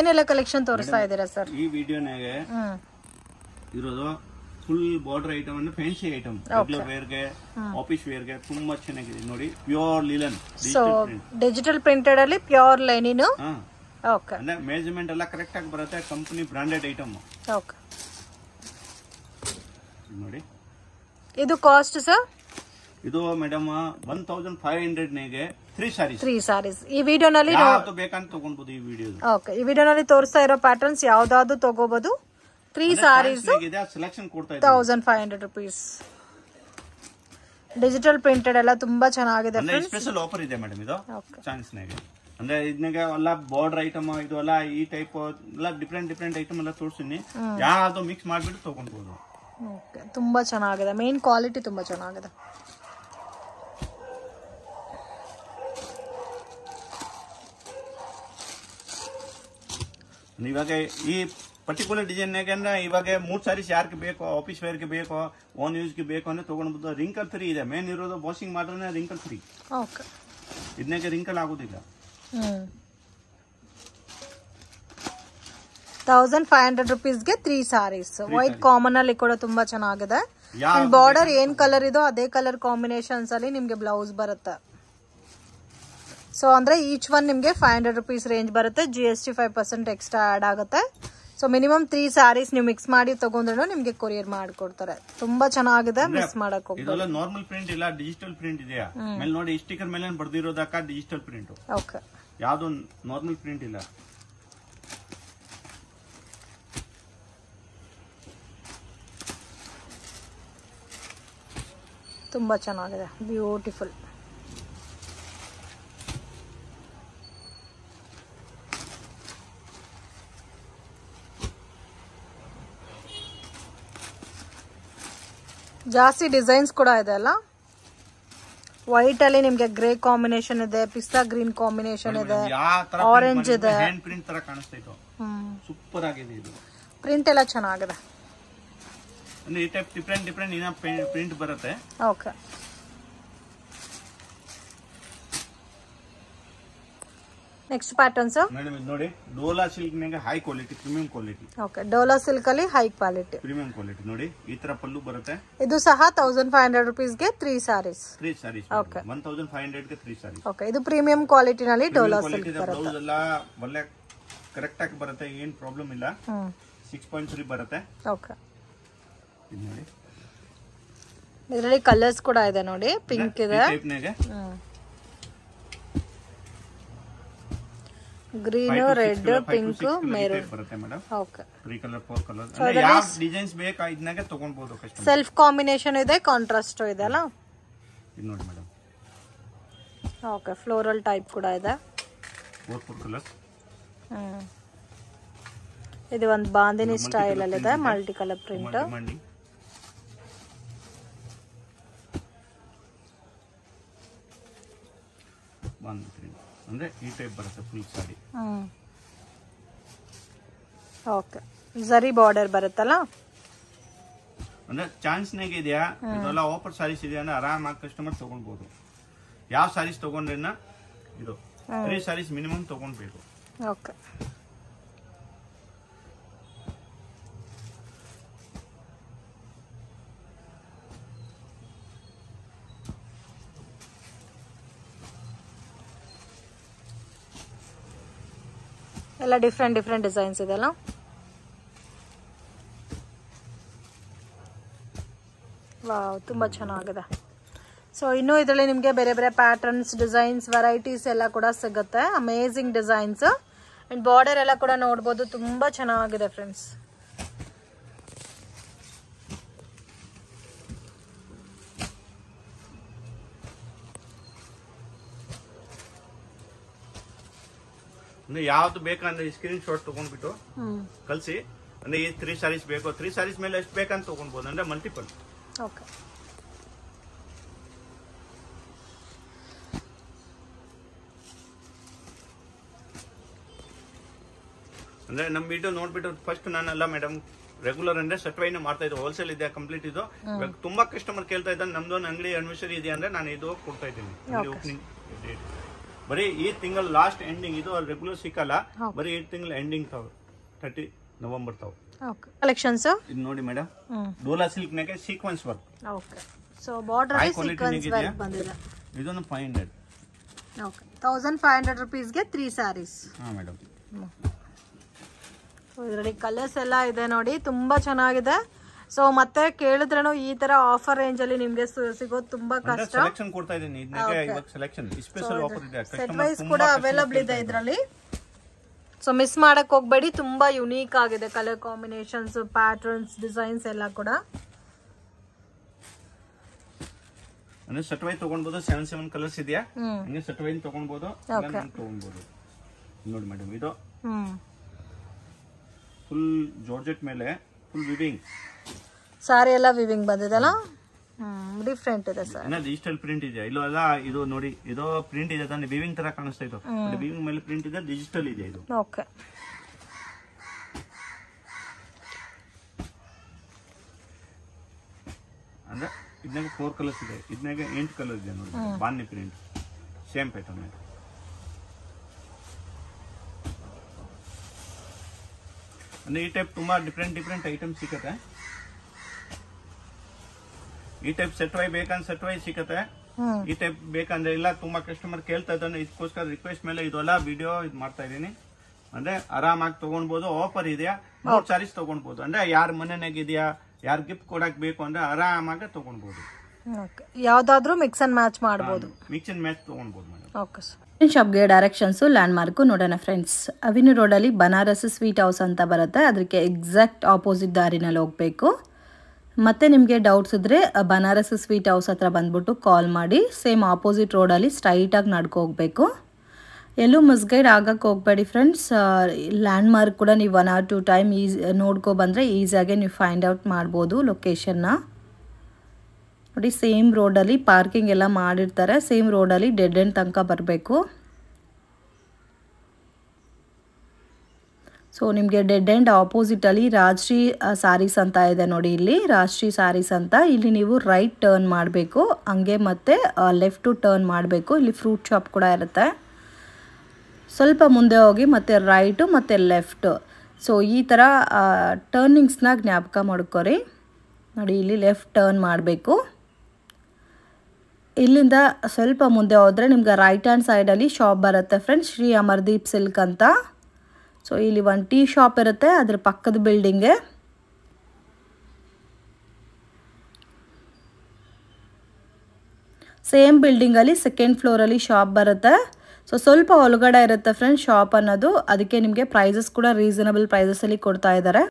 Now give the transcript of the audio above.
ಏನೆಲ್ಲ ಕಲೆಕ್ಷನ್ ತೋರಿಸ್ತಾ ಇದ್ದೀರಾ ಸರ್? ಈ ವಿಡಿಯೋನಾಗೆ ಇರೋದು ಫುಲ್ ಬಾರ್ಡರ್ ಐಟಮ್ ಅಂದ್ರೆ ಫ್ಯಾನ್ಸಿ ಐಟಮ್, ರೆಗ್ಯುಲರ್ ವೇರ್ ಗೆ ಆಫೀಸ್ ವೇರ್ ಗೆ ತುಂಬಾ ಚೆನ್ನಾಗಿದೆ ನೋಡಿ. Pure linen, so digital printed ಅಲ್ಲಿ ಪ್ಯೂರ್ ಲೈನಿನ್. ಓಕೆ, ಅಂದ್ರೆ ಮೆಜರ್ಮೆಂಟ್ ಎಲ್ಲ ಕರೆಕ್ಟ್ ಆಗಿ ಬರುತ್ತೆ. Company branded item. ಓಕೆ ನೋಡಿ. ಇದು ಕಾಸ್ಟ್ ಸರ್? ಇದು ಮೇಡಮ್ 1500 ನೇಗೆ 3 ಸಾರೀಸ್. ಈ ವಿಡಿಯೋನಲ್ಲಿ ಯಾವುದು ಬೇಕಂತ ತಗೊಳ್ಬಹುದು. ಈ ವಿಡಿಯೋ ಓಕೆ, ಈ ವಿಡಿಯೋನಲ್ಲಿ ತೋರಿಸ್ತಾ ಇರೋ ಪ್ಯಾಟರ್ನ್ಸ್ ಯಾವ್ದಾದ್ರು ತಗೋಬಹುದು. 3 ಸಾರೀಸ್ ಸೆಲೆಕ್ಷನ್ ಕೊಡ್ತಾ 1500 rupees. ಡಿಜಿಟಲ್ ಪ್ರಿಂಟೆಡ್ ಎಲ್ಲ ತುಂಬಾ ಚೆನ್ನಾಗಿದೆ. ಸ್ಪೆಷಲ್ ಆಫರ್ ಇದೆ ಮೇಡಮ್ ಇದು ಚಾನ್ಸ್ ನಾಗೆ. ಅಂದ್ರೆ ಇದನ್ನಾಗ ಎಲ್ಲ ಬಾರ್ಡರ್ ಐಟಮ್ ಇದು ಎಲ್ಲ ಈ ಟೈಪ್ ಎಲ್ಲ ಡಿಫ್ರೆಂಟ್ ಐಟಮ್ ಎಲ್ಲ ತೋರಿಸ್ತೀನಿ. ಯಾವ್ದು ಮಿಕ್ಸ್ ಮಾಡ್ಬಿಟ್ಟು ತಗೊಂಡ್ಬೋದು. ಓಕೆ, ತುಂಬಾ ಚೆನ್ನಾಗಿದೆ. ಮೇನ್ ಕ್ವಾಲಿಟಿ ತುಂಬಾ ಚೆನ್ನಾಗಿದೆ. ಇವಾಗ ಈ ಪರ್ಟಿಕ್ಯುಲರ್ ಡಿಸೈನ್ ಅಂದ್ರೆ ಇವಾಗ 3 ಸಾರೀಸ್ ಯಾರಿಗೆ ಬೇಕೋ, ಆಫೀಸ್ ವೇರ್ ಗೆ ಬೇಕೋ, ಓನ್ ಯೂಸ್ ಗೆ ಬೇಕೋ ಅಂದ್ರೆ ತಗೊಂಡ್ಬೋದು. ರಿಂಕಲ್ ಫ್ರೀ ಇದೆ. ಮೇನ್ ಇರೋದು ವಾಷಿಂಗ್ ಮಾಡಿದ್ರೆ ರಿಂಕಲ್ ಫ್ರೀ. ಓಕೆ, ಇದನ್ನಾಗೆ ರಿಂಕಲ್ ಆಗೋದಿಲ್ಲ. 1500 rupees ಗೆ 3 ಸಾರೀಸ್. ವೈಟ್ ಕಾಮನ್ ಅಲ್ಲಿ ಕೂಡ ತುಂಬಾ ಚೆನ್ನಾಗಿದೆ. ಬಾರ್ಡರ್ ಏನ್ ಕಲರ್ ಇದೋ ಅದೇ ಕಲರ್ ಕಾಂಬಿನೇಷನ್ಸ್ ಅಲ್ಲಿ ನಿಮ್ಗೆ ಬ್ಲೌಸ್ ಬರುತ್ತೆ. ಸೊ ಅಂದ್ರೆ ಈಚ್ ಒನ್ ನಿಮ್ಗೆ 500 rupees ರೇಂಜ್ ಬರುತ್ತೆ. GST 5% ಎಕ್ಸ್ಟ್ರಾ ಆಡ್ ಆಗುತ್ತೆ. ಸೊ ಮಿನಿಮಮ್ 3 ಸಾರೀಸ್ ನೀವು ಮಿಕ್ಸ್ ಮಾಡಿ ತಗೊಂಡ್ರು ನಿಮ್ಗೆ ಕೊರಿಯರ್ ಮಾಡ್ಕೊಡ್ತಾರೆ. ತುಂಬಾ ಚೆನ್ನಾಗಿದೆ, ಮಿಸ್ ಮಾಡಕ್ ಹೋಗ್ಬೇಡಿ. ನಾರ್ಮಲ್ ಪ್ರಿಂಟ್ ಇಲ್ಲ, ಡಿಜಿಟಲ್ ಪ್ರಿಂಟ್ ಇದೆಯಾ ಮೇಲೆ ನೋಡಿ. ಸ್ಟಿಕರ್ ಮೇಲೆ ಬರ್ದಿರೋದಕ್ಕ ಡಿಜಿಟಲ್ ಪ್ರಿಂಟ್. ಓಕೆ, ಯಾವ್ದು ನಾರ್ಮಲ್ ಪ್ರಿಂಟ್ ಇಲ್ಲ. ತುಂಬಾ ಚೆನ್ನಾಗಿದೆ, ಬ್ಯೂಟಿಫುಲ್. ಜಾಸ್ತಿ ಡಿಸೈನ್ಸ್ ಕೂಡ ಇದೆ ಅಲ್ಲ. ವೈಟ್ ಅಲ್ಲಿ ನಿಮ್ಗೆ ಗ್ರೇ ಕಾಂಬಿನೇಷನ್ ಇದೆ, ಪಿಸ್ತಾ ಗ್ರೀನ್ ಕಾಂಬಿನೇಷನ್ ಇದೆ, ಆರೆಂಜ್ ಇದೆ. ಹ್ಯಾಂಡ್ ಪ್ರಿಂಟ್ ತರ ಕಾಣಿಸ್ತಾ ಇದೆ. ಸೂಪರ್ ಆಗಿದೆ ಇದು. ಪ್ರಿಂಟ್ ಎಲ್ಲ ಚೆನ್ನಾಗಿದೆ. ಅಂದ್ರೆ ಈ ಟೈಪ್ ಡಿಫ್ರೆಂಟ್ ಪ್ರಿಂಟ್ ಬರುತ್ತೆ. Okay, next pattern sir. Madam ಇದು ನೋಡಿ, ಡೋಲಾ ಸಿಲ್ಕ್ ನಾಗ high quality, premium quality. Okay, Dhola silk ಅಲ್ಲಿ ಹೈ ಕ್ವಾಲಿಟಿ, ಪ್ರೀಮಿಯಂ ಕ್ವಾಲಿಟಿ ನೋಡಿ. ಈ ತರ ಪಲ್ಲು ಬರುತ್ತೆ. ಇದು ಸಹ 1500 rupees ಗೆ 3 ಸಾರೀಸ್. ಓಕೆ, 1500 ಗೆ 3 ಸಾರೀಸ್. ಓಕೆ, ಇದು ಪ್ರೀಮಿಯಂ ಕ್ವಾಲಿಟಿ ನಲ್ಲಿ ಡೋಲಾ ಸಿಲ್ಕ್ ಬರುತ್ತೆ. ಬ್ಲೌಸ್ ಎಲ್ಲ ಒಳ್ಳೆ ಕರೆಕ್ಟ್ ಆಗಿ ಬರುತ್ತೆ, ಏನ್ ಪ್ರಾಬ್ಲಮ್ ಇಲ್ಲ. 6.3 ಬರುತ್ತೆ. ಓಕೆ, ಇದು ನೋಡಿ. ಇದರಲ್ಲಿ ಕಲರ್ಸ್ ಕೂಡ ಇದೆ ನೋಡಿ. ಪಿಂಕ್ ಇದೆ, ಗ್ರೀನ್, ರೆಡ್, ಪಿಂಕ್, ಮೆರೂನ್ ಬರುತ್ತೆ ಮೇಡಮ್. Okay, 3 colour 4 colour. ಅಂದ್ರೆ ಯಾವ ಡಿಸೈನ್ಸ್ ಬೇಕಾ ಇದನ್ನಾಗೆ ತಗೊಂಡಬಹುದು. ಕಸ್ಟಮರ್ ಸೆಲ್ಫ್ ಕಾಂಬಿನೇಷನ್ ಇದೆ, ಕಾಂಟ್ರಾಸ್ಟ್ ಇದೆ ಅಲ್ಲ. ಇದು ನೋಡಿ ಮೇಡಮ್. ಓಕೆ, ಫ್ಲೋರಲ್ ಟೈಪ್ ಕೂಡ ಇದೆ. 4 ಕಲರ್ಸ್. ಇದು ಒಂದು ಬಾಂದಿನಿ ಸ್ಟೈಲ್ ಅಲ್ಲಿ ಇದೆ, ಮಲ್ಟಿ ಕಲರ್ ಪ್ರಿಂಟ್. ಅಂದ್ರೆ ಈ ಟೈಪ್ ಬರುತ್ತೆ ಫುಲ್ ಸಾಡಿ. ಓಕೆ, ಜರಿ ಬಾರ್ಡರ್ ಬರುತ್ತಲ್ಲ. ಅಂದ್ರೆ ಚಾನ್ಸ್ ನಾಗ ಇದೆಯಾ, ಇದೆಲ್ಲ ಆಫರ್ ಸಾರೀಸ್ ಇದೆ ಅಂದ್ರೆ ಆರಾಮಾಗಿ ಕಸ್ಟಮರ್ ತಗೊಳ್ಬಹುದು. ಯಾವ ಸಾರೀಸ್ ತಗೊಂಡ್ರೇನ ಇದು 3 ಸಾರೀಸ್ ಮಿನಿಮಮ್ ತಗೊಂಡ್ಬೇಕು. ಓಕೆ, ಎಲ್ಲ ಡಿಫ್ರೆಂಟ್ ಡಿಸೈನ್ಸ್ ಇದೆ ಅಲ್ಲ. ವಾವ್, ತುಂಬಾ ಚೆನ್ನಾಗಿದೆ. ಸೊ ಇನ್ನು ಇದರಲ್ಲಿ ನಿಮಗೆ ಬೇರೆ ಬೇರೆ ಪ್ಯಾಟರ್ನ್ಸ್, ಡಿಸೈನ್ಸ್, ವೆರೈಟೀಸ್ ಎಲ್ಲ ಕೂಡ ಸಿಗುತ್ತೆ. ಅಮೇಜಿಂಗ್ ಡಿಸೈನ್ಸ್ ಅಂಡ್ ಬಾರ್ಡರ್ ಎಲ್ಲ ಕೂಡ ನೋಡ್ಬೋದು. ತುಂಬಾ ಚೆನ್ನಾಗಿದೆ ಫ್ರೆಂಡ್ಸ್. ಅಂದ್ರೆ ಯಾವ್ದು ಬೇಕಂದ್ರೆ ಸ್ಕ್ರೀನ್ ಶಾಟ್ ತಗೊಂಡ್ಬಿಟ್ಟು ಕಳ್ಸಿ. ಅಂದ್ರೆ ಈ 3 ಸಾರೀಸ್ ಬೇಕು, 3 ಸಾರೀಸ್ ಮೇಲೆ ಎಷ್ಟು ಬೇಕಂತ ತಗೊಂಡ್ಬೋದು. ಅಂದ್ರೆ ಮಲ್ಟಿಪಲ್. ಓಕೆ, ಅಂದ್ರೆ ನಮ್ ವಿಡಿಯೋ ನೋಡ್ಬಿಟ್ಟು ಫಸ್ಟ್ ನಾನೆಲ್ಲ ಮೇಡಮ್ ರೆಗ್ಯುಲರ್ ಅಂದ್ರೆ ಸಟ್ವೈನ ಮಾಡ್ತಾ ಇದ್ದು. ಹೋಲ್ಸೇಲ್ ಇದೆ ಕಂಪ್ಲೀಟ್ ಇದು. ತುಂಬಾ ಕಸ್ಟಮರ್ ಕೇಳ್ತಾ ಇದ್ದಾರೆ ನಮ್ದೊಂದು ಅಂಗಡಿ ಅನಿವರ್ಸರಿ ಇದೆ ಅಂದ್ರೆ ನಾನು ಇದು ಕೊಡ್ತಾ ಇದ್ದೀನಿ. ಬರೀ ಈ ತಿಂಗಳ ಲಾಸ್ಟ್ ಎಂಡಿಂಗ್, ಇದು ರೆಗ್ಯುಲರ್ ಸಿಕ್ಕಲ್ಲ, ಬರೀ ಈ ತಿಂಗಳ ಎಂಡಿಂಗ್ ತಾವು 30 ನವೆಂಬರ್ ತಾವು. ಓಕೆ ಕಲೆಕ್ಷನ್ಸ್ ಇದು ನೋಡಿ ಮೇಡಮ್, ಡೋಲಾ ಸಿಲ್ಕ್ ನಾಗೆ sequence work. Okay so border ಅಲ್ಲಿ ಸೀಕ್ವೆನ್ಸ್ ವರ್ಕ್ ಬಂದಿದೆ. ಇದೊಂದು 500. ಓಕೆ 1500 rupees ಗೆ 3 sarees. ಹಾ ಮೇಡಮ್. ಇದರಲ್ಲಿ ಕಲರ್ಸ್ ಎಲ್ಲ ಇದೆ ನೋಡಿ, ತುಂಬಾ ಚೆನ್ನಾಗಿದೆ. ಸೊ ಮತ್ತೆ ಕೇಳಿದ್ರೇನು ಈ ತರ ಆಫರ್ ರೇಂಜ್ ಅಲ್ಲಿ ನಿಮ್ಗೆ ಸಿಗೋದು ತುಂಬಾ ಕಷ್ಟ. ಸೆಲೆಕ್ಷನ್ ಕೊಡ್ತಾ ಇದೀನಿ, ಇದಕ್ಕೆ ಇವಾಗ ಸೆಲೆಕ್ಷನ್ ಸ್ಪೆಷಲ್ ಆಫರ್ ಇದೆ, ಸೆಟ್ ವೈಸ್ ಕೂಡ ಅವೈಲಬಲ್ ಇದೆ ಇದರಲ್ಲಿ. ಸೊ ಮಿಸ್ ಮಾಡಕ್ ಹೋಗ್ಬೇಡಿ, ತುಂಬಾ ಯುನೀಕ್ ಆಗಿದೆ ಕಲರ್ ಕಾಂಬಿನೇಷನ್ಸ್, ಪ್ಯಾಟರ್ನ್ಸ್, ಡಿಸೈನ್ಸ್ ಎಲ್ಲ ಕೂಡ. ಅಂದ್ರೆ ಸೆಟ್ ವೈಸ್ ತಗೊಳ್ಬಹುದು, 7 ಕಲರ್ಸ್ ಇದೆಯಾ, ಹಂಗೆ ಸೆಟ್ ವೈಸ್ ತಗೊಳ್ಬಹುದು, ತಗೊಳ್ಬಹುದು. ನೋಡಿ ಮೇಡಮ್, ಇದು ಫುಲ್ ಜಾರ್ಜೆಟ್ ಮೇಲೆ ಫುಲ್ ವಿವಿಂಗ್ ಸಾರಿ ಎಲ್ಲ ವಿವಿಂಗ್ ಬಂದಿದೆಲ್ಲ, ಡಿಫ್ರೆಂಟ್ ಇದೆ ಸರ್. ಡಿಜಿಟಲ್ ಪ್ರಿಂಟ್ ಇದೆ, ಇಲ್ಲೆಲ್ಲ ಇದು ನೋಡಿ, ಇದು ಪ್ರಿಂಟ್ ಇದೆ ತಾನೆ, ವಿವಿಂಗ್ ತರ ಕಾಣಿಸ್ತಾ ಇದೆ. ವಿವಿಂಗ್ ಮೇಲೆ ಪ್ರಿಂಟ್ ಇದೆ, ಡಿಜಿಟಲ್ ಇದೆ ಇದು. ಓಕೆ ಅಂದ್ರೆ ಇದನ್ನಾಗ 4 ಕಲರ್ಸ್ ಇದೆ, ಇದನ್ನಾಗ 8 ಕಲರ್ ಇದೆ ನೋಡಿ, ಬಾನ್ನಿ ಪ್ರಿಂಟ್, ಸೇಮ್ ಪ್ಯಾಟರ್ನ್. ಅಂದ್ರೆ ಈ ಟೈಪ್ ತುಂಬಾ ಡಿಫ್ರೆಂಟ್ ಐಟಮ್ ಸಿಕ್ಕತ್ತೆ. ಈ ಟೈಪ್ ಸೆಟ್ ವೈ ಬೇಕಂದ್ರೆ ಸೆಟ್ ವೈ ಸಿಕ್ಕತ್ತೆ, ಈ ಟೈಪ್ ಬೇಕಂದ್ರೆ ಇಲ್ಲ. ತುಂಬಾ ಕಸ್ಟಮರ್ ಕೇಳ್ತಾ ಇದ್ದಾನೆ, ಇದಕ್ಕೋಸ್ಕರ ರಿಕ್ವೆಸ್ಟ್ ಮೇಲೆ ಇದೆಲ್ಲ ವಿಡಿಯೋ ಇದು ಮಾಡ್ತಾ ಇದೀನಿ. ಅಂದ್ರೆ ಆರಾಮಾಗಿ ತಗೊಂಡ್ಬೋದು, ಆಫರ್ ಇದೆಯಾ, 3 ಸಾರೀಸ್ ತಗೊಂಡ್ಬೋದು. ಅಂದ್ರೆ ಯಾರ ಮನೆನಾಗ ಇದೆಯಾ, ಯಾರು ಗಿಫ್ಟ್ ಕೊಡಕ್ ಬೇಕು ಅಂದ್ರೆ ಆರಾಮಾಗಿ ತಗೊಂಡ್ಬೋದು. ಯಾವ್ದಾದ್ರು ಮಿಕ್ಸ್ ಅಂಡ್ ಮ್ಯಾಚ್ ಮಾಡಬಹುದು, ಮಿಕ್ಸ್ ಅಂಡ್ ಮ್ಯಾಚ್ ತಗೊಂಡ್ಬೋದು ಮೇಡಮ್. Okay sir. ಶಾಪ್ಗೆ ಡೈರೆಕ್ಷನ್ಸ್ ಲ್ಯಾಂಡ್ ಮಾರ್ಕ್ ನೋಡೋಣ ಫ್ರೆಂಡ್ಸ್. ಅವಿನಿ ರೋಡಲ್ಲಿ ಬನಾರಸ್ ಸ್ವೀಟ್ ಹೌಸ್ ಅಂತ ಬರುತ್ತೆ, ಅದಕ್ಕೆ ಎಕ್ಸಾಕ್ಟ್ ಆಪೋಸಿಟ್ ದಾರಿನಲ್ಲಿ ಹೋಗಬೇಕು. ಮತ್ತು ನಿಮಗೆ ಡೌಟ್ಸ್ ಇದ್ದರೆ ಬನಾರಸ್ ಸ್ವೀಟ್ ಹೌಸ್ ಹತ್ರ ಬಂದ್ಬಿಟ್ಟು ಕಾಲ್ ಮಾಡಿ. ಸೇಮ್ ಆಪೋಸಿಟ್ ರೋಡಲ್ಲಿ ಸ್ಟ್ರೈಟಾಗಿ ನಡ್ಕೊ ಹೋಗಬೇಕು. ಎಲ್ಲೂ ಮಿಸ್ಗೈಡ್ ಆಗಕ್ಕೆ ಹೋಗಬೇಡಿ ಫ್ರೆಂಡ್ಸ್. ಲ್ಯಾಂಡ್ ಮಾರ್ಕ್ ಕೂಡ ನೀವು 1 or 2 ಟೈಮ್ ನೋಡ್ಕೊ ಬಂದರೆ ಈಸಿಯಾಗಿ ನೀವು ಫೈಂಡ್ ಔಟ್ ಮಾಡ್ಬೋದು ಲೊಕೇಶನ್ನ. ನೋಡಿ, ಸೇಮ್ ರೋಡಲ್ಲಿ ಪಾರ್ಕಿಂಗ್ ಎಲ್ಲ ಮಾಡಿರ್ತಾರೆ, ಸೇಮ್ ರೋಡಲ್ಲಿ ಡೆಡ್ ಎಂಡ್ ತನಕ ಬರಬೇಕು. ಸೊ ನಿಮಗೆ ಡೆಡ್ ಎಂಡ್ ಆಪೋಸಿಟಲ್ಲಿ ರಾಜಶ್ರೀ ಸಾರೀಸ್ ಅಂತ ಇದೆ ನೋಡಿ, ಇಲ್ಲಿ ರಾಜಶ್ರೀ ಸಾರೀಸ್ ಅಂತ. ಇಲ್ಲಿ ನೀವು ರೈಟ್ ಟರ್ನ್ ಮಾಡಬೇಕು, ಹಂಗೆ ಮತ್ತು ಲೆಫ್ಟು ಟರ್ನ್ ಮಾಡಬೇಕು. ಇಲ್ಲಿ ಫ್ರೂಟ್ ಶಾಪ್ ಕೂಡ ಇರುತ್ತೆ. ಸ್ವಲ್ಪ ಮುಂದೆ ಹೋಗಿ ಮತ್ತೆ ರೈಟು ಮತ್ತು ಲೆಫ್ಟು. ಸೊ ಈ ಥರ ಟರ್ನಿಂಗ್ಸ್ನ ಜ್ಞಾಪಕ ಮಾಡ್ಕೊರಿ. ನೋಡಿ, ಇಲ್ಲಿ ಲೆಫ್ಟ್ ಟರ್ನ್ ಮಾಡಬೇಕು. ಇಲ್ಲಿಂದ ಸ್ವಲ್ಪ ಮುಂದೆ ಹೋದರೆ ನಿಮ್ಗೆ ರೈಟ್ ಹ್ಯಾಂಡ್ ಸೈಡಲ್ಲಿ ಶಾಪ್ ಬರುತ್ತೆ ಫ್ರೆಂಡ್ಸ್, ಶ್ರೀ ಅಮರ್ದೀಪ್ ಸಿಲ್ಕ್ ಅಂತ. ಸೊ ಇಲ್ಲಿ ಒಂದು ಟೀ ಶಾಪ್ ಇರುತ್ತೆ, ಅದ್ರ ಪಕ್ಕದ ಬಿಲ್ಡಿಂಗೆ. ಸೇಮ್ ಬಿಲ್ಡಿಂಗಲ್ಲಿ 2nd ಫ್ಲೋರಲ್ಲಿ ಶಾಪ್ ಬರುತ್ತೆ. ಸೊ ಸ್ವಲ್ಪ ಒಳಗಡೆ ಇರುತ್ತೆ ಫ್ರೆಂಡ್ಸ್ ಶಾಪ್ ಅನ್ನೋದು, ಅದಕ್ಕೆ ನಿಮಗೆ ಪ್ರೈಸಸ್ ಕೂಡ ರೀಸನಬಲ್ ಪ್ರೈಸಸಲ್ಲಿ ಕೊಡ್ತಾ ಇದ್ದಾರೆ.